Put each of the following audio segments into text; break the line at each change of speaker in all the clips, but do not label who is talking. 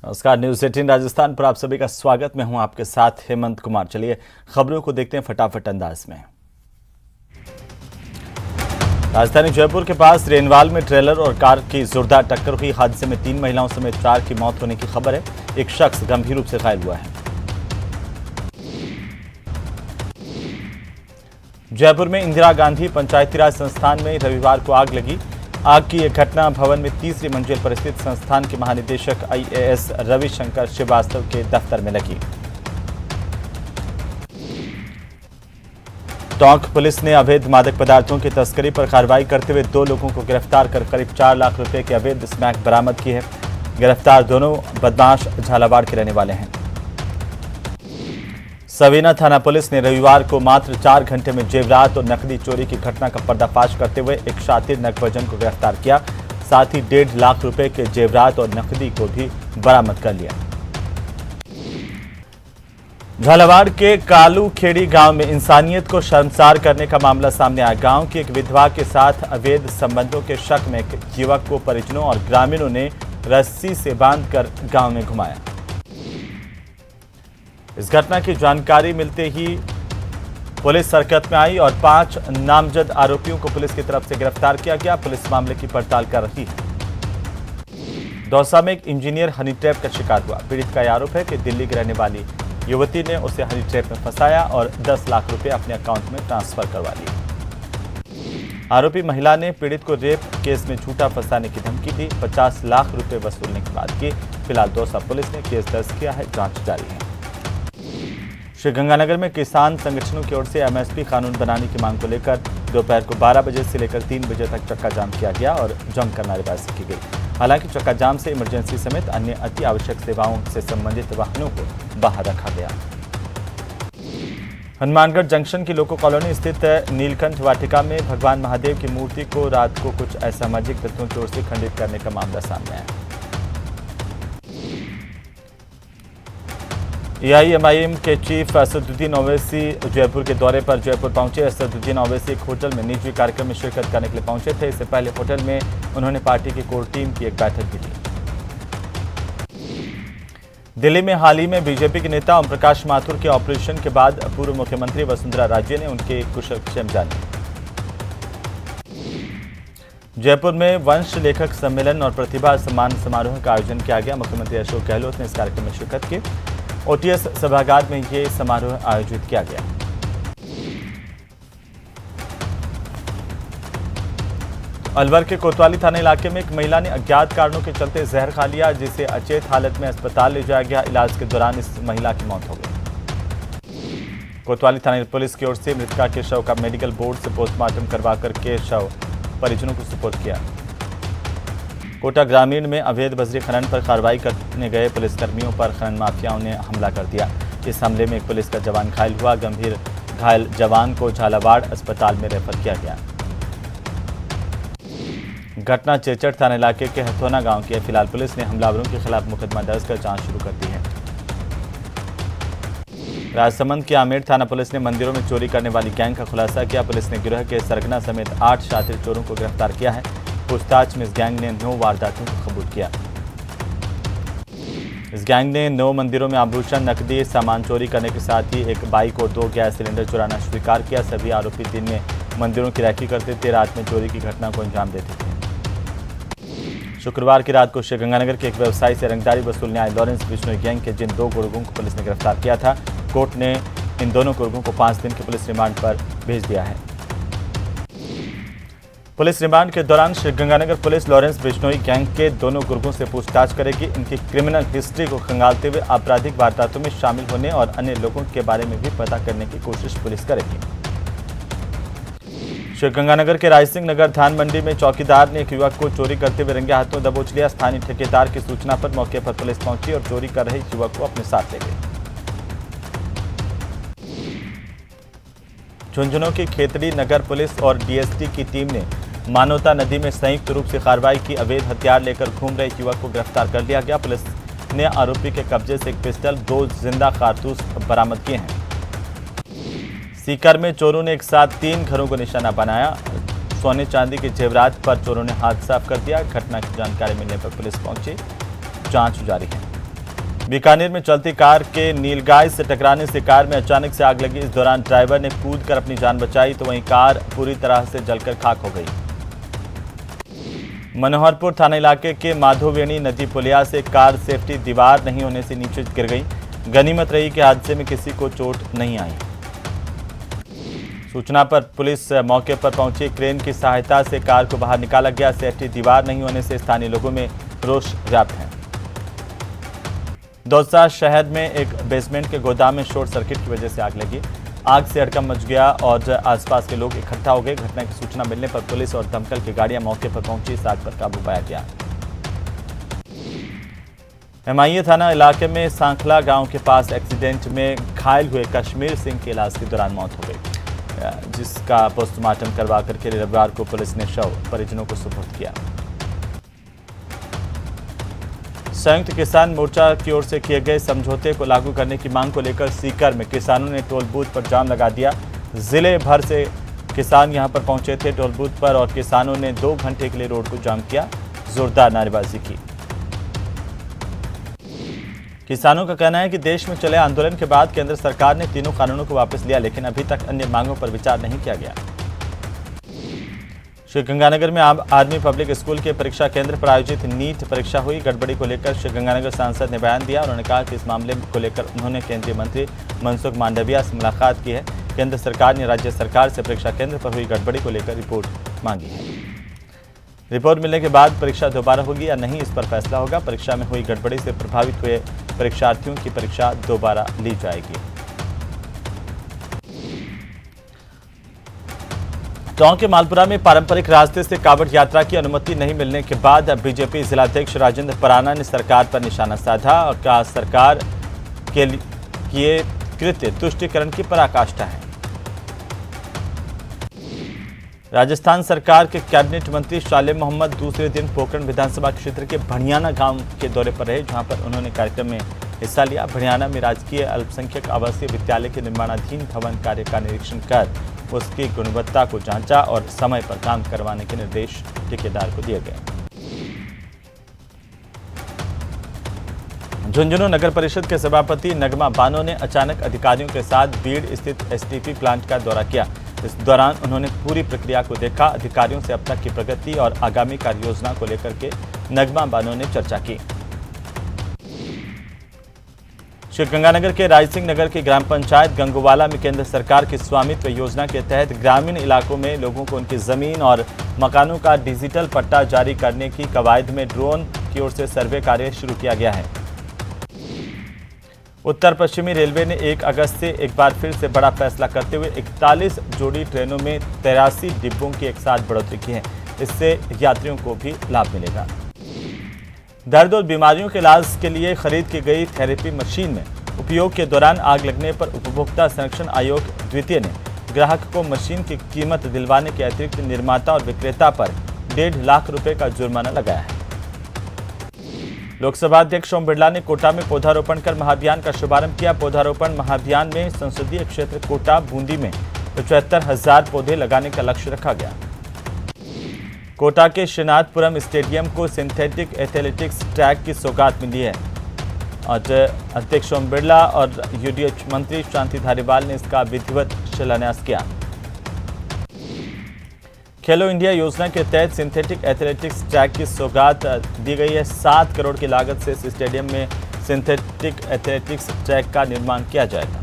नमस्कार, न्यूज़ 18 राजस्थान पर आप सभी का स्वागत। मैं हूं आपके साथ हेमंत कुमार। चलिए खबरों को देखते हैं फटाफट अंदाज में। राजधानी जयपुर के पास रेनवाल में ट्रेलर और कार की जोरदार टक्कर हुई। हादसे में 3 महिलाओं समेत 4 की मौत होने की खबर है। एक शख्स गंभीर रूप से घायल हुआ है। जयपुर में इंदिरा गांधी पंचायती राज संस्थान में रविवार को आग लगी। आग की यह घटना भवन में तीसरी मंजिल पर स्थित संस्थान के महानिदेशक IAS रविशंकर श्रीवास्तव के दफ्तर में लगी। टोंक पुलिस ने अवैध मादक पदार्थों की तस्करी पर कार्रवाई करते हुए 2 लोगों को गिरफ्तार कर करीब 4 लाख रुपए के अवैध स्मैक बरामद की है। गिरफ्तार दोनों बदमाश झालावाड़ के रहने वाले हैं। सवीना थाना पुलिस ने रविवार को मात्र 4 घंटे में जेवरात और नकदी चोरी की घटना का पर्दाफाश करते हुए एक शातिर नगभजन को गिरफ्तार किया। साथ ही 1.5 लाख रुपए के जेवरात और नकदी को भी बरामद कर लिया। झालावाड़ के कालू खेड़ी गांव में इंसानियत को शर्मसार करने का मामला सामने आया। गांव की एक विधवा के साथ अवैध संबंधों के शक में एक युवक को परिजनों और ग्रामीणों ने रस्सी से बांधकर गांव में घुमाया। इस घटना की जानकारी मिलते ही पुलिस हरकत में आई और 5 नामजद आरोपियों को पुलिस की तरफ से गिरफ्तार किया गया। पुलिस मामले की पड़ताल कर रही है। दौसा में एक इंजीनियर हनी ट्रैप का शिकार हुआ। पीड़ित का आरोप है कि दिल्ली की रहने वाली युवती ने उसे हनी ट्रैप में फंसाया और 10 लाख रुपए अपने अकाउंट में ट्रांसफर करवा लिए। आरोपी महिला ने पीड़ित को रेप केस में झूठा फंसाने की धमकी दी। 50 लाख रुपए वसूलने की बात की। फिलहाल दौसा पुलिस ने केस दर्ज किया है। जांच जारी है। श्रीगंगानगर में किसान संगठनों की ओर से MSP कानून बनाने की मांग को लेकर दोपहर को 12 बजे से लेकर 3 बजे तक चक्का जाम किया गया और जमकर नारेबाजी की गई। हालांकि चक्का जाम से इमरजेंसी समेत अन्य अति आवश्यक सेवाओं से संबंधित वाहनों को बाहर रखा गया। हनुमानगढ़ जंक्शन की लोको कॉलोनी स्थित नीलकंठ वाटिका में भगवान महादेव की मूर्ति को रात को कुछ असामाजिक तत्वों की ओर से खंडित करने का मामला सामने आया। AIMIM के चीफ असदुद्दीन ओवैसी जयपुर के दौरे पर जयपुर पहुंचे। असदुद्दीन ओवैसी एक होटल में निजी कार्यक्रम में शिरकत करने के लिए पहुंचे थे। इससे पहले होटल में उन्होंने पार्टी की कोर टीम की एक बैठक भी ली। दिल्ली में हाल ही में बीजेपी के नेता ओम प्रकाश माथुर के ऑपरेशन के बाद पूर्व मुख्यमंत्री वसुंधरा राजे ने उनके कुशलक्षेम जाने। जयपुर में वंश लेखक सम्मेलन और प्रतिभा सम्मान समारोह का आयोजन किया गया। मुख्यमंत्री अशोक गहलोत ने इस कार्यक्रम में शिरकत की। OTS सभागार में यह समारोह आयोजित किया गया। अलवर के कोतवाली थाना इलाके में एक महिला ने अज्ञात कारणों के चलते जहर खा लिया, जिसे अचेत हालत में अस्पताल ले जाया गया। इलाज के दौरान इस महिला की मौत हो गई। कोतवाली थाना पुलिस की ओर से मृतका के शव का मेडिकल बोर्ड से पोस्टमार्टम करवाकर के शव परिजनों को सुपुर्द किया। कोटा ग्रामीण में अवैध बजरी खनन पर कार्रवाई करने गए पुलिसकर्मियों पर खनन माफियाओं ने हमला कर दिया। इस हमले में एक पुलिस का जवान घायल हुआ। गंभीर घायल जवान को झालावाड़ अस्पताल में रेफर किया गया। घटना चेचड़ थाना इलाके के हथोना गांव की है। फिलहाल पुलिस ने हमलावरों के खिलाफ मुकदमा दर्ज कर जांच शुरू कर दी है। राजसमंद की आमेर थाना पुलिस ने मंदिरों में चोरी करने वाली गैंग का खुलासा किया। पुलिस ने गिरोह के सरगना समेत 8 शातिर चोरों को गिरफ्तार किया है। पूछताछ में इस गैंग ने 9 वारदातों को कबूल किया। इस गैंग ने 9 मंदिरों में आभूषण, नकदी, सामान चोरी करने के साथ ही एक बाइक और 2 गैस सिलेंडर चुराना स्वीकार किया। सभी आरोपी दिन में मंदिरों की रैकी करते थे, रात में चोरी की घटना को अंजाम देते थे। शुक्रवार की रात को श्रीगंगानगर के एक व्यवसायी से रंगदारी वसूलने आए लॉरेंस बिश्नोई गैंग के जिन 2 गुर्गों को पुलिस ने गिरफ्तार किया था, कोर्ट ने इन दोनों गुर्गों को 5 दिन के पुलिस रिमांड पर भेज दिया है। पुलिस रिमांड के दौरान Sriganganagar police Lawrence Bishnoi gang के दोनों गुर्गों से पूछताछ करेगी। इनकी क्रिमिनल हिस्ट्री को खंगालते हुए आपराधिक वारदातों में शामिल होने और अन्य लोगों के बारे में भी पता करने की कोशिश पुलिस करेगी। श्रीगंगानगर के रायसिंह नगर धान मंडी में चौकीदार ने एक युवक को चोरी करते हुए रंगे हाथों दबोच लिया। स्थानीय ठेकेदार की सूचना पर मौके पर पुलिस पहुंची और चोरी कर रहे युवक को अपने साथ ले गई। झुंझुनू की खेतड़ी नगर पुलिस और DST की टीम ने मानवता नदी में संयुक्त रूप से कार्रवाई की। अवैध हथियार लेकर घूम रहे युवक को गिरफ्तार कर लिया गया। पुलिस ने आरोपी के कब्जे से एक पिस्टल, 2 जिंदा कारतूस बरामद किए हैं। सीकर में चोरों ने एक साथ 3 घरों को निशाना बनाया। सोने चांदी के जेवरात पर चोरों ने हाथ साफ कर दिया। घटना की जानकारी मिलने पर पुलिस पहुंची, जांच जारी है। बीकानेर में चलती कार के नीलगाय से टकराने से कार में अचानक से आग लगी। इस दौरान ड्राइवर ने कूदकर अपनी जान बचाई तो वहीं कार पूरी तरह से जलकर खाक हो गई। मनोहरपुर थाना इलाके के माधोवेणी नदी पुलिया से कार सेफ्टी दीवार नहीं होने से नीचे गिर गई। गनीमत रही कि हादसे में किसी को चोट नहीं आई। सूचना पर पुलिस मौके पर पहुंची। क्रेन की सहायता से कार को बाहर निकाला गया। सेफ्टी दीवार नहीं होने से स्थानीय लोगों में रोष व्याप्त है। दौसा शहर में एक बेसमेंट के गोदाम में शॉर्ट सर्किट की वजह से आग लगी। आग से हड़कंप मच गया और आसपास के लोग इकट्ठा हो गए। घटना की सूचना मिलने पर पुलिस और दमकल की गाड़ियां मौके पर पहुंची। इस आग पर काबू पाया गया। एमआईए थाना इलाके में सांखला गांव के पास एक्सीडेंट में घायल हुए कश्मीर सिंह की इलाज के दौरान मौत हो गई, जिसका पोस्टमार्टम करवा करके रविवार को पुलिस ने शव परिजनों को सुपुर्द किया। संयुक्त किसान मोर्चा की ओर से किए गए समझौते को लागू करने की मांग को लेकर सीकर में किसानों ने टोल बूथ पर जाम लगा दिया। जिले भर से किसान यहां पर पहुंचे थे टोल बूथ पर और किसानों ने 2 घंटे के लिए रोड को जाम किया, जोरदार नारेबाजी की। किसानों का कहना है कि देश में चले आंदोलन के बाद केंद्र सरकार ने तीनों कानूनों को वापस लिया, लेकिन अभी तक अन्य मांगों पर विचार नहीं किया गया। श्रीगंगानगर में आर्मी पब्लिक स्कूल के परीक्षा केंद्र पर आयोजित नीट परीक्षा हुई। गड़बड़ी को लेकर श्रीगंगानगर सांसद ने बयान दिया। उन्होंने कहा कि इस मामले को लेकर उन्होंने केंद्रीय मंत्री मनसुख मांडविया से मुलाकात की है। केंद्र सरकार ने राज्य सरकार से परीक्षा केंद्र पर हुई गड़बड़ी को लेकर रिपोर्ट मांगी है। रिपोर्ट मिलने के बाद परीक्षा दोबारा होगी या नहीं, इस पर फैसला होगा। परीक्षा में हुई गड़बड़ी से प्रभावित हुए परीक्षार्थियों की परीक्षा दोबारा ली जाएगी। टोंक के मालपुरा में पारंपरिक रास्ते से कावड़ यात्रा की अनुमति नहीं मिलने के बाद बीजेपी जिलाध्यक्ष राजेंद्र पराना ने सरकार पर निशाना साधा और कहा सरकार के किए कृत्य तुष्टीकरण की पराकाष्ठा है। राजस्थान सरकार के कैबिनेट मंत्री शाले मोहम्मद दूसरे दिन पोखरण विधानसभा क्षेत्र के भणियाना गांव के दौरे पर रहे, जहां पर उन्होंने कार्यक्रम में हिस्सा लिया। भणियाना में राजकीय अल्पसंख्यक आवासीय विद्यालय के निर्माणाधीन भवन कार्य का निरीक्षण कर उसकी गुणवत्ता को जांचा और समय पर काम करवाने के निर्देश ठेकेदार को दिए गए। झुंझुनू नगर परिषद के सभापति नगमा बानो ने अचानक अधिकारियों के साथ बीड़ स्थित एसटीपी प्लांट का दौरा किया। इस दौरान उन्होंने पूरी प्रक्रिया को देखा। अधिकारियों से अब तक की प्रगति और आगामी कार्य योजना को लेकर के नगमा बानो ने चर्चा की। श्रीगंगानगर के रायसिंह नगर की ग्राम पंचायत गंगोवाला में केंद्र सरकार की स्वामित्व योजना के तहत ग्रामीण इलाकों में लोगों को उनकी जमीन और मकानों का डिजिटल पट्टा जारी करने की कवायद में ड्रोन की ओर से सर्वे कार्य शुरू किया गया है। उत्तर पश्चिमी रेलवे ने 1 अगस्त से एक बार फिर से बड़ा फैसला करते हुए 41 जोड़ी ट्रेनों में 83 डिब्बों की एक साथ बढ़ोतरी की है। इससे यात्रियों को भी लाभ मिलेगा। दर्द और बीमारियों के इलाज के लिए खरीद की गई थेरेपी मशीन में उपयोग के दौरान आग लगने पर उपभोक्ता संरक्षण आयोग द्वितीय ने ग्राहक को मशीन की कीमत दिलवाने के अतिरिक्त निर्माता और विक्रेता पर 1.5 लाख रुपए का जुर्माना लगाया है। लोकसभा अध्यक्ष ओम बिरला ने कोटा में पौधारोपण कर महाअभियान का शुभारंभ किया। पौधारोपण महाअभियान में संसदीय क्षेत्र कोटा बूंदी में 75,000 पौधे लगाने का लक्ष्य रखा गया। कोटा के श्रीनाथपुरम स्टेडियम को सिंथेटिक एथलेटिक्स ट्रैक की सौगात मिली है और अध्यक्ष ओम बिरला और यूडीएच मंत्री शांति धारीवाल ने इसका विधिवत शिलान्यास किया। खेलो इंडिया योजना के तहत सिंथेटिक एथलेटिक्स ट्रैक की सौगात दी गई है। 7 करोड़ की लागत से इस स्टेडियम में सिंथेटिक एथलेटिक्स ट्रैक का निर्माण किया जाएगा।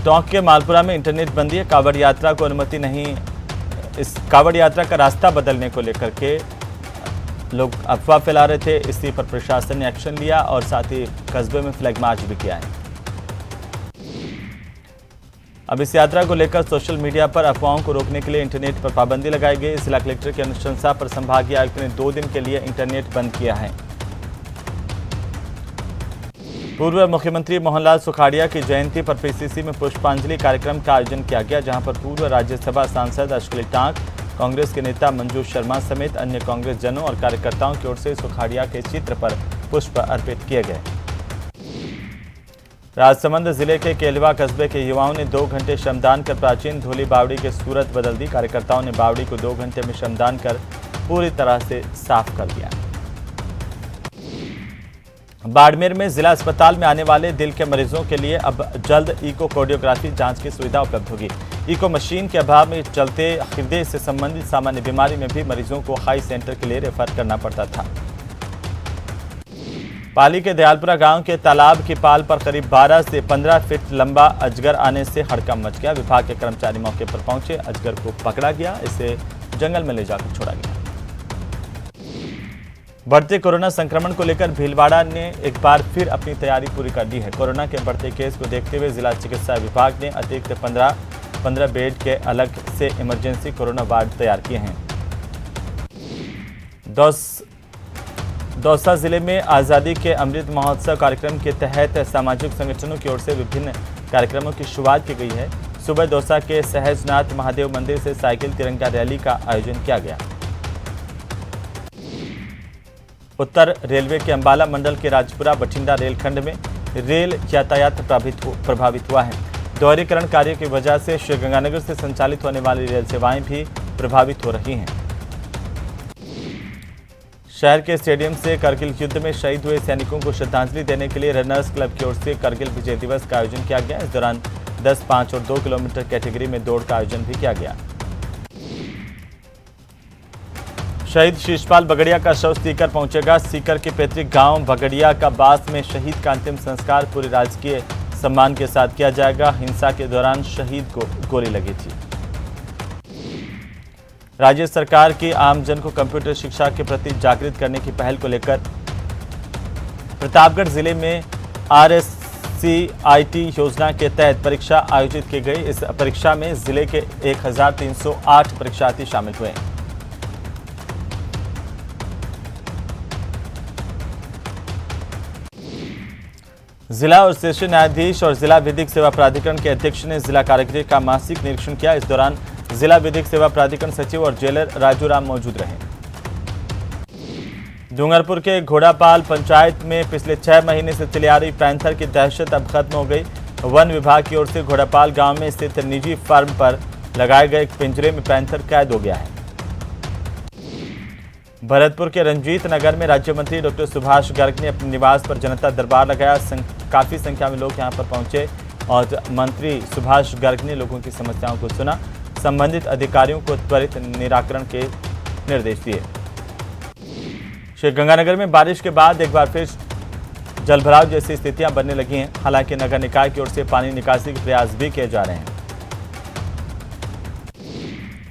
टोंक के मालपुरा में इंटरनेट बंदी है। कावड़ यात्रा को अनुमति नहीं। इस कावड़ यात्रा का रास्ता बदलने को लेकर के लोग अफवाह फैला रहे थे। इसी पर प्रशासन ने एक्शन लिया और साथ ही कस्बे में फ्लैग मार्च भी किया है। अब इस यात्रा को लेकर सोशल मीडिया पर अफवाहों को रोकने के लिए इंटरनेट पर पाबंदी लगाई गई। जिला कलेक्टर की अनुशंसा पर संभागीय आयुक्त ने 2 दिन के लिए इंटरनेट बंद किया है। पूर्व मुख्यमंत्री मोहनलाल सुखाड़िया की जयंती पर पीसीसी में पुष्पांजलि कार्यक्रम का आयोजन किया गया, जहां पर पूर्व राज्यसभा सांसद अश्विनी टांक, कांग्रेस के नेता मंजू शर्मा समेत अन्य कांग्रेस जनों और कार्यकर्ताओं की ओर से सुखाड़िया के चित्र पर पुष्प अर्पित किए गए। राजसमंद जिले के केलवा कस्बे के युवाओं ने 2 घंटे श्रमदान कर प्राचीन धोली बावड़ी की सूरत बदल दी। कार्यकर्ताओं ने बावड़ी को 2 घंटे में श्रमदान कर पूरी तरह से साफ कर दिया। बाड़मेर में जिला अस्पताल में आने वाले दिल के मरीजों के लिए अब जल्द इकोकार्डियोग्राफी जांच की सुविधा उपलब्ध होगी। इको मशीन के अभाव में चलते हृदय से संबंधित सामान्य बीमारी में भी मरीजों को हाई सेंटर के लिए रेफर करना पड़ता था। पाली के दयालपुरा गांव के तालाब की पाल पर करीब 12 से 15 फीट लंबा अजगर आने से हड़कंप मच गया। विभाग के कर्मचारी मौके पर पहुंचे, अजगर को पकड़ा गया, इसे जंगल में ले जाकर छोड़ा गया। बढ़ते कोरोना संक्रमण को लेकर भीलवाड़ा ने एक बार फिर अपनी तैयारी पूरी कर ली है। कोरोना के बढ़ते केस को देखते हुए जिला चिकित्सा विभाग ने अतिरिक्त 15 बेड के अलग से इमरजेंसी कोरोना वार्ड तैयार किए हैं। दौसा जिले में आज़ादी के अमृत महोत्सव कार्यक्रम के तहत सामाजिक संगठनों की ओर से विभिन्न कार्यक्रमों की शुरुआत की गई है। सुबह दौसा के सहजनाथ महादेव मंदिर से साइकिल तिरंगा रैली का आयोजन किया गया। उत्तर रेलवे के अंबाला मंडल के राजपुरा बठिंडा रेलखंड में रेल यातायात प्रभावित हुआ है। दोहरीकरण कार्य की वजह से श्रीगंगानगर से संचालित होने वाली रेल सेवाएं भी प्रभावित हो रही हैं। शहर के स्टेडियम से करगिल युद्ध में शहीद हुए सैनिकों को श्रद्धांजलि देने के लिए रनर्स क्लब की ओर से करगिल विजय दिवस का आयोजन किया गया। इस दौरान 10, 5 और 2 किलोमीटर कैटेगरी में दौड़ का आयोजन भी किया गया। शहीद शीशपाल बगड़िया का शव सीकर पहुंचेगा। सीकर के पैतृक गांव बगड़िया का बास में शहीद का अंतिम संस्कार पूरे राजकीय सम्मान के साथ किया जाएगा। हिंसा के दौरान शहीद को गोली लगी थी। राज्य सरकार की आमजन को कंप्यूटर शिक्षा के प्रति जागृत करने की पहल को लेकर प्रतापगढ़ जिले में RSCIT योजना के तहत परीक्षा आयोजित की गई। इस परीक्षा में जिले के 1308 परीक्षार्थी शामिल हुए। जिला और सेशन न्यायाधीश और जिला विधिक सेवा प्राधिकरण के अध्यक्ष ने जिला कारागृह का मासिक निरीक्षण किया। इस दौरान जिला विधिक सेवा प्राधिकरण सचिव और जेलर राजू राम मौजूद रहे। डूंगरपुर के घोड़ापाल पंचायत में पिछले 6 महीने से चली आ रही पैंथर की दहशत अब खत्म हो गई। वन विभाग की ओर से घोड़ापाल गांव में स्थित निजी फार्म पर लगाए गए एक पिंजरे में पैंथर कैद हो गया है। भरतपुर के रंजीत नगर में राज्य मंत्री डॉक्टर सुभाष गर्ग ने अपने निवास पर जनता दरबार लगाया। काफी संख्या में लोग यहां पर पहुंचे और मंत्री सुभाष गर्ग ने लोगों की समस्याओं को सुना, संबंधित अधिकारियों को त्वरित निराकरण के निर्देश दिए। श्रीगंगानगर में बारिश के बाद एक बार फिर जलभराव जैसी स्थितियां बनने लगी हैं। हालांकि नगर निकाय की ओर से पानी निकासी के प्रयास भी किए जा रहे हैं।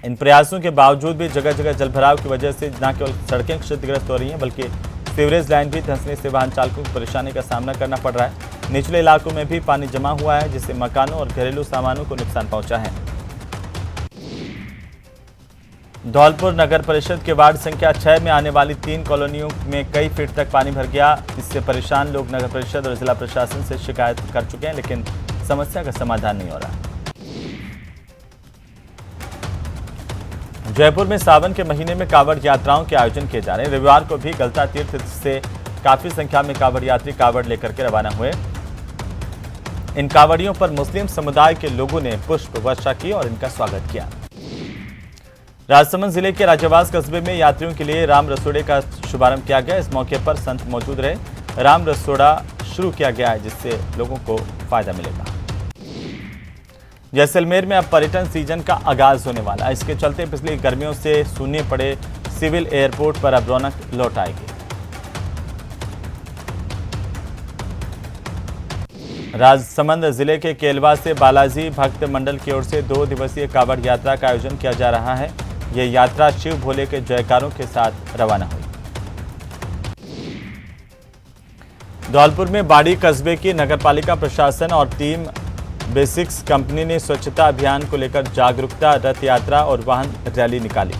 इन प्रयासों के बावजूद भी जगह जगह जलभराव की वजह से न केवल सड़कें क्षतिग्रस्त हो रही हैं, बल्कि सीवरेज लाइन भी धंसने से वाहन चालकों को परेशानी का सामना करना पड़ रहा है। निचले इलाकों में भी पानी जमा हुआ है, जिससे मकानों और घरेलू सामानों को नुकसान पहुंचा है। धौलपुर नगर परिषद के वार्ड संख्या 6 में आने वाली 3 कॉलोनियों में कई फीट तक पानी भर गया। इससे परेशान लोग नगर परिषद और जिला प्रशासन से शिकायत कर चुके हैं, लेकिन समस्या का समाधान नहीं हो रहा। जयपुर में सावन के महीने में कांवड़ यात्राओं के आयोजन किए जा रहे हैं। रविवार को भी गलता तीर्थ से काफी संख्या में कांवड़ यात्री कांवड़ लेकर के रवाना हुए। इन कांवड़ियों पर मुस्लिम समुदाय के लोगों ने पुष्प वर्षा की और इनका स्वागत किया। राजसमंद जिले के राजावास कस्बे में यात्रियों के लिए राम रसोड़े का शुभारंभ किया गया। इस मौके पर संत मौजूद रहे। राम रसोड़ा शुरू किया गया है, जिससे लोगों को फायदा मिलेगा। जैसलमेर में अब पर्यटन सीजन का आगाज होने वाला है। इसके चलते पिछली गर्मियों से सूने पड़े सिविल एयरपोर्ट पर अब रौनक लौट आएगी। राजसमंद जिले के केलवा से बालाजी भक्त मंडल की ओर से 2 दिवसीय कांवड़ यात्रा का आयोजन किया जा रहा है। यह यात्रा शिव भोले के जयकारों के साथ रवाना हुई। धौलपुर में बाड़ी कस्बे की नगरपालिका प्रशासन और टीम बेसिक्स कंपनी ने स्वच्छता अभियान को लेकर जागरूकता रथ यात्रा और वाहन रैली निकाली।